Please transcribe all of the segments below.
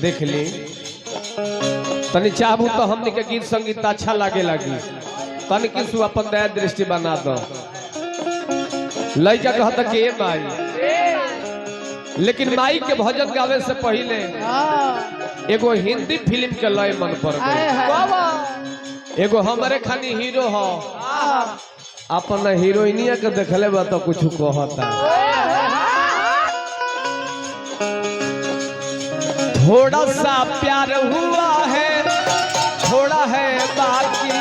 देख ली तनी चाहू तो हमने के गीत संगीत अच्छा लागे लगी तनी किसु अपन दया दृष्टि बना दो लड़का कहता कि ये माई लेकिन माई के भजन गावे से पहले एगो हिंदी फिल्म के लय मन पर एगो हमारे खानी हीरो हो अपन हीरोइनिया के देखले बा तो कुछ कहता थोड़ा सा प्यार हुआ है थोड़ा है बाकी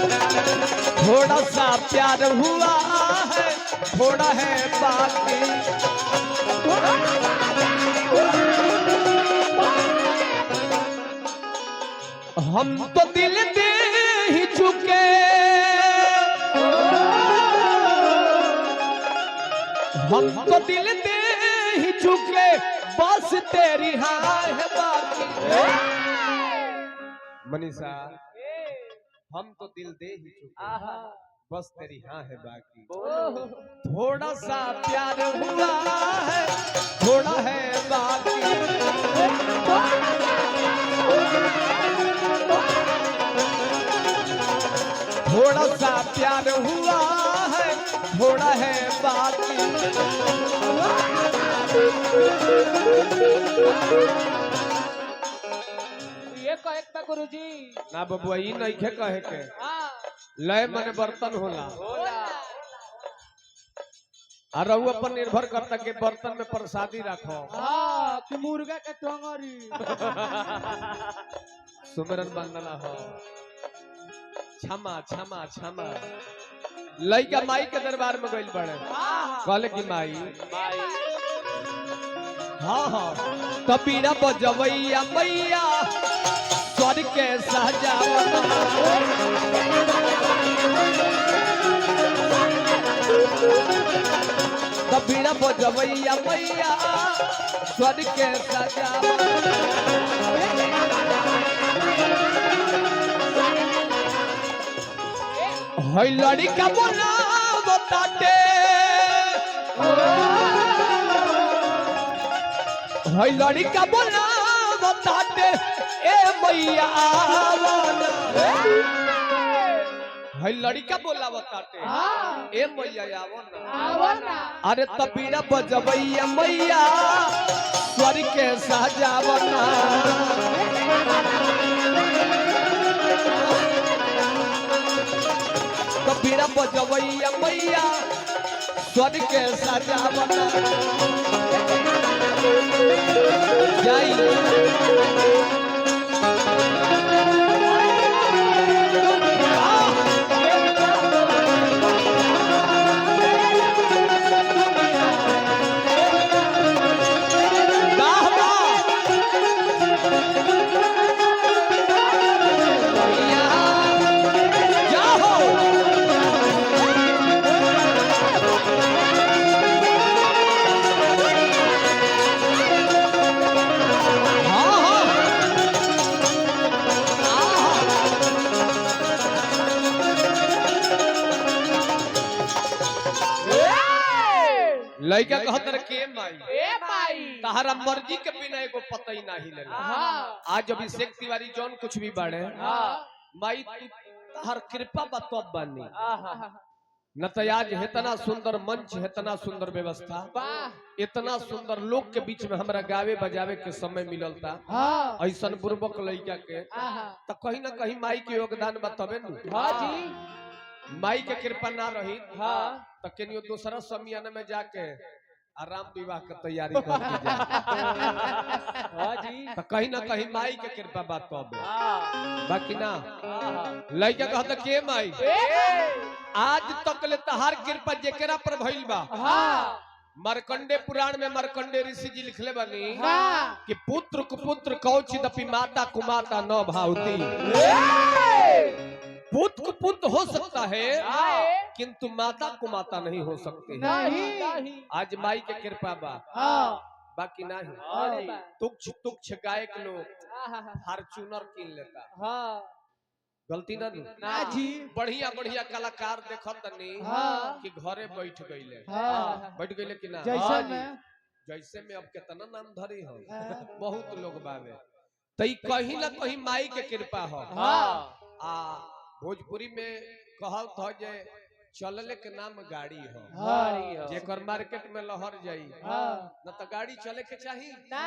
थोड़ा सा प्यार हुआ है थोड़ा है बाकी हम तो दिल दे ही चुके हम तो दिल दे ही चुके बस तेरी हाँ है बाकी मनीषा हम तो दिल दे ही चुके बस तेरी हाँ है बाकी थोड़ा सा प्यार हुआ है थोड़ा है बाकी थोड़ा सा प्यार हुआ है थोड़ा है बाकी ये कहे गुरुजी ना बबुआ ई नहीं खे कहे के लय मने बर्तन होला और रहुआ पर निर्भर करता कि बर्तन में प्रसादी रखो कि मुर्गा के टंगरी सुमरन बंदना हो क्षमा क्षमा क्षमा लइका माई के दरबार में गइल बड़े कहले कि माई हाँ हाँ कबीरा बजवैया मैया स्वर के सहजावना कबीरा बजवैया मैया स्वर के सहजावना हई लड़का बोला बताते हई लड़का बोला बताते ए मैया हई लड़का बोला बताते ए मैया आवना अरे तबीरा बजवैया मैया स्वर के सहजावना कबीरा बजवैया मैया स्वर के सजावना जाई लइका कहतर के माई तहरा मर्जी के बिना एको पता ही नहीं ले आज अभिषेक तिवारी जौन कुछ भी बाड़े माई तहर कृपा बा तब बानी न तो आज इतना सुंदर मंच इतना सुंदर व्यवस्था इतना सुंदर लोग के बीच में हमरा गावे बजावे के समय मिलता ऐसा बुर्बक लइका के तो कहीं ना कहीं माई के योगदान बताबे न माई के कृपा ना रही तो केनियो दूसरा समियाना में जाके आराम विवाह के तैयारी करके जा तो कहीं ना कहीं माई के कृपा बात तो बाकी ना लइका कहता के माई आज तक ले तहार कृपा जेकरा पर भइल बा मार्कंडे पुराण में मार्कंडे ऋषि जी लिखले बनी कि पुत्र कुपुत्र कौचिदपि माता कुमाता न भावती पुत्र कुपुत्र हो सकता है किंतु माता कुमाता नहीं हो सकते नहीं आज माई के कृपा बा बाकी नहीं तुक्ष तुक्ष गायक लोग फॉर्च्यूनर किन लेता गलती ना नु ना जी बढ़िया बढ़िया कलाकार देखत तनी हाँ। कि घरे बैठ गइले हाँ। बैठ गइले कि ना जैसे हाँ जी। में जैसे में अब कितना नाम धरी हो बहुत लोग बावे तई कहीं ना कहीं माई के कृपा हो आ भोजपुरी में कहत हो जे चलले के नाम गाड़ी हो गाड़ी हो। जेकर मार्केट में लहर जाई न तो गाड़ी चले के चाहिए ना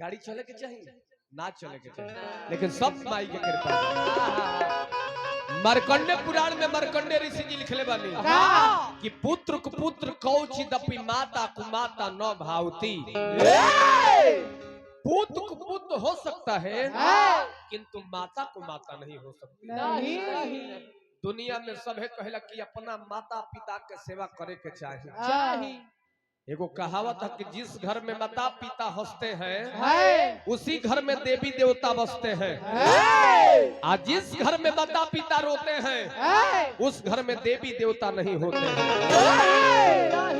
गाड़ी चले के चाहिए ना चले के चाहिए लेकिन सब माई के कृपा है। मार्कंडे पुराण में मार्कंडे ऋषि जी लिखले बानी कि पुत्र कुपुत्र कौची दपि माता कुमाता न भावती पुत्र कुपुत्र हो सकता है किंतु माता को माता नहीं हो सकती नहीं दुनिया में सभे कहला कि अपना माता पिता के सेवा करे के चाहिए एगो कहावत है कि जिस घर में माता पिता हंसते हैं उसी घर में देवी देवता बसते हैं आज जिस घर में माता पिता रोते हैं उस घर में देवी देवता नहीं होते हैं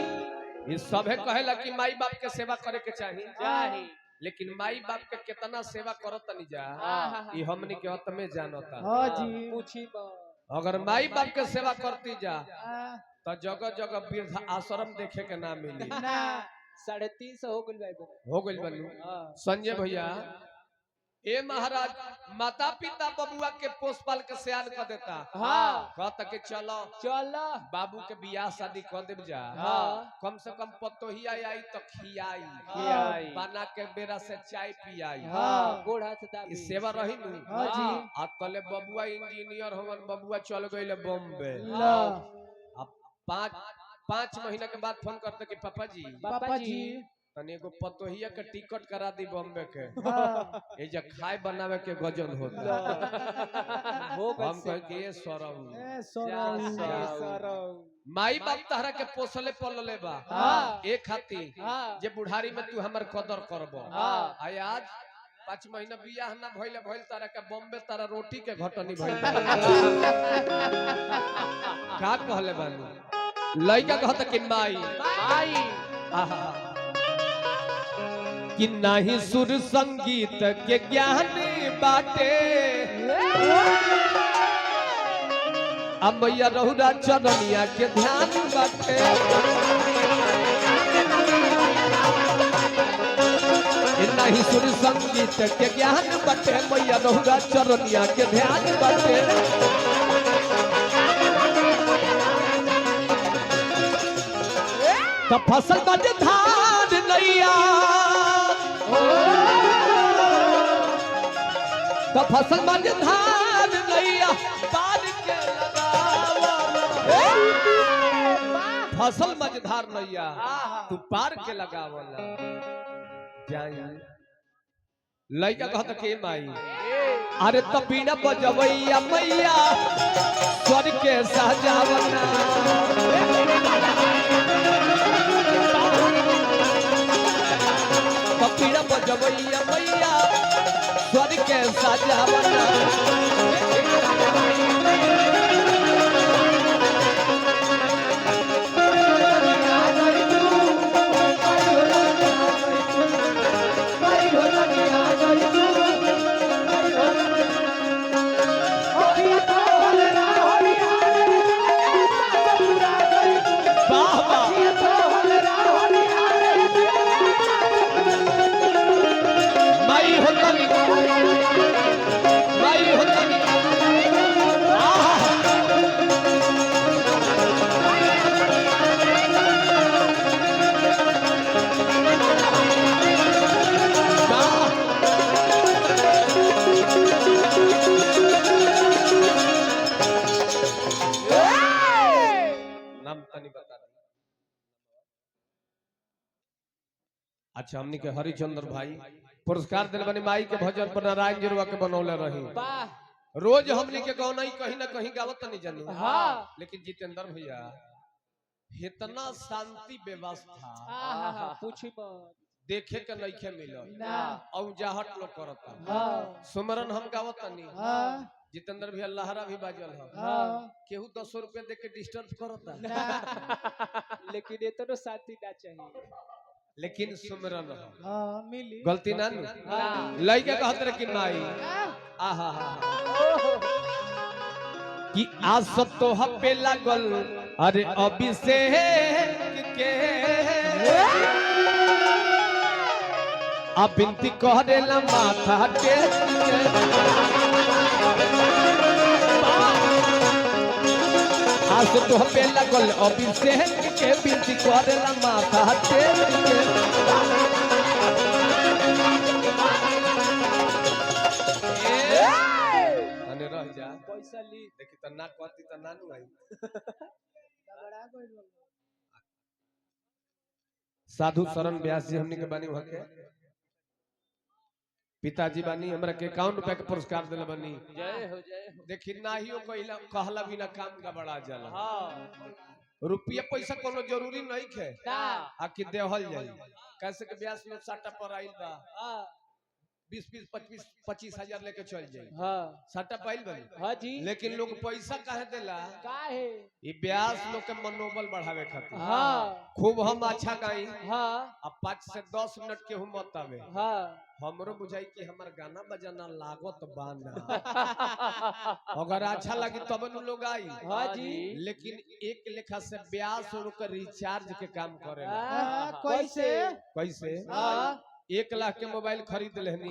ये सब है कहेला कि माई बाप के सेवा करे के चाहिए लेकिन माई बाप के कितना सेवा करो तनी जा ये हमनी के हत में जानता पूछी अगर माई बाप के सेवा करती जा तो जगह जगह वृद्ध आश्रम देखे के ना मिली 350 हो गइल बनू संजय भैया ए महाराज माता पिता बबुआ के पोषपाल के सयान कर देता कहता कि चलो बाबू के बियाह शादी कर देव जा कम से कम पतोहिया आई तो खियाई बना के बेरा से चाय पियाई इस सेवा रही नु आ तले बबुआ इंजीनियर होवन बबुआ चल गइले बॉम्बे अब 5 महीना के बाद फोन करते कि पापा जी तनी एगो पतोहिया के टिकट करा दी बॉम्बे के ए जे खाए बनावे के गजन होता हम कह के ये सरम माई बाप तहरा के पोसले पलले बा एक खाती जे बुढ़ारी में तू हमर कदर करबो आज 5 महीना बियाह ना भइल तारा के बॉम्बे तारा रोटी के घटनी भइल का कहले बानी लइका कहता कि माई कि नहीं सुर संगीत के ज्ञान बाटे अमैया रहुरा चरनिया के ध्यान बाटे नहीं सुर संगीत के ज्ञान बाटे मैया रहुरा चरनिया के ध्यान बाटे तो फसल बज धान नैया तो फसल बज धान नैया पार के फसल मझधार नैया तू पार के लगावला लइका कहता के माई अरे तो बिना बजवैया मैया स्वर के सजावना पीड़ा बजवैया मैया स्वर के सजावना अच्छा हमनी के हरिचंद्र भाई पुरस्कार दिल बनी माई के भजन पर नारायण जिरवा के बनौले रही रोज हमनी के गौना कहीं ना कहीं गावत नहीं जानू लेकिन जितेंद्र भैया इतना शांति व्यवस्था पूछी मत देखे के नइखे मिलल औजाहट लोग करता सुमरन हम गावत नहीं जितेंद्र भैया लहरा भी बाजल केहू 10 रुपए दे के डिस्टर्ब करता लेकिन इतना शांति ना चाहिए लेकिन सुमरन हाँ मिली गलती ना लड़का कहत रहे कि माई आहा हा कि आज तो हपे लागल अरे अभिषेक के अब बिनती करेला माथा टेक के आज तो हपे लागल अभिषेक के बिनती करेला माथा टेक के रह जा पैसा ली देखी त ना कहती त नानू आई साधु शरण व्यास जी हमनी के बानी वहां के पिताजी बानी हमरा के 51 रुपया के पुरस्कार दिला बानी जय हो देखी नाहियो कहला बिना काम का बड़ा जाला हाँ रुपया पैसा कोनो जरूरी नहीं है आकि देहल जाई कैसे के व्यास लोग साटा पर आइल बा 20-25 हजार लेके चल जाए हाँ सट्टा पाइल बनी हाँ जी लेकिन लोग पैसा काहे देला काहे ये ब्यास लोग के मनोबल बढ़ावे खातिर हाँ खूब हम अच्छा गाई हाँ अब 5 से 10 मिनट के हम मत आवे हाँ हमरो बुझाई कि हमार गाना बजाना लागत बाना अगर अच्छा लगी तब न लोग आई हाँ जी लेकिन एक लेखा से ब्यास और का रिचार्ज के काम करे कैसे कैसे हाँ 1 लाख के मोबाइल खरीद लेनी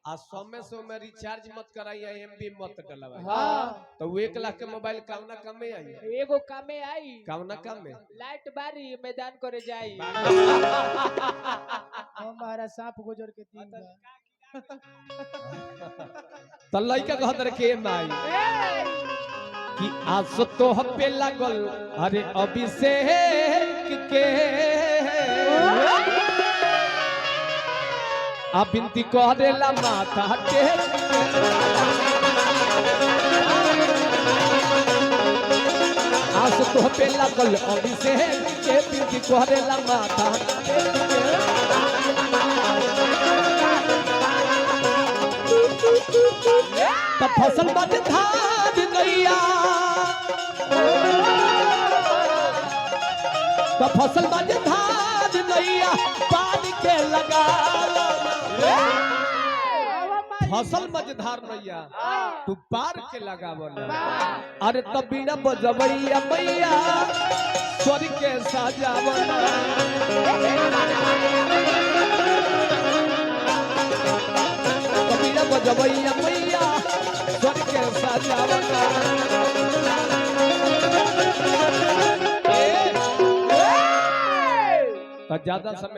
आ समय से में रिचार्ज मत कराई एमबी मत डलवाई हाँ तो 1 लाख के मोबाइल कामना काम में आई एगो कामे आई कामना काम में लाइट बारी मैदान करे जाई हमारा सांप गुजर के 3 त लइका कहत रे के माई कि आज तो हपे लागल अरे अभिषेक के आ बिनती करेला माथा टेक आज तो पे लागल अभिषेक के बिनती करेला माथा त फसल बद धान नैया त फसल बद धान नैया पानी के लगा फसल मझधार नैया तू पार के लगावल अरे तब बिना बजबैया मैया स्वर के सजावल बिना बजबैया मैया स्वर के सजावल ज्यादा समय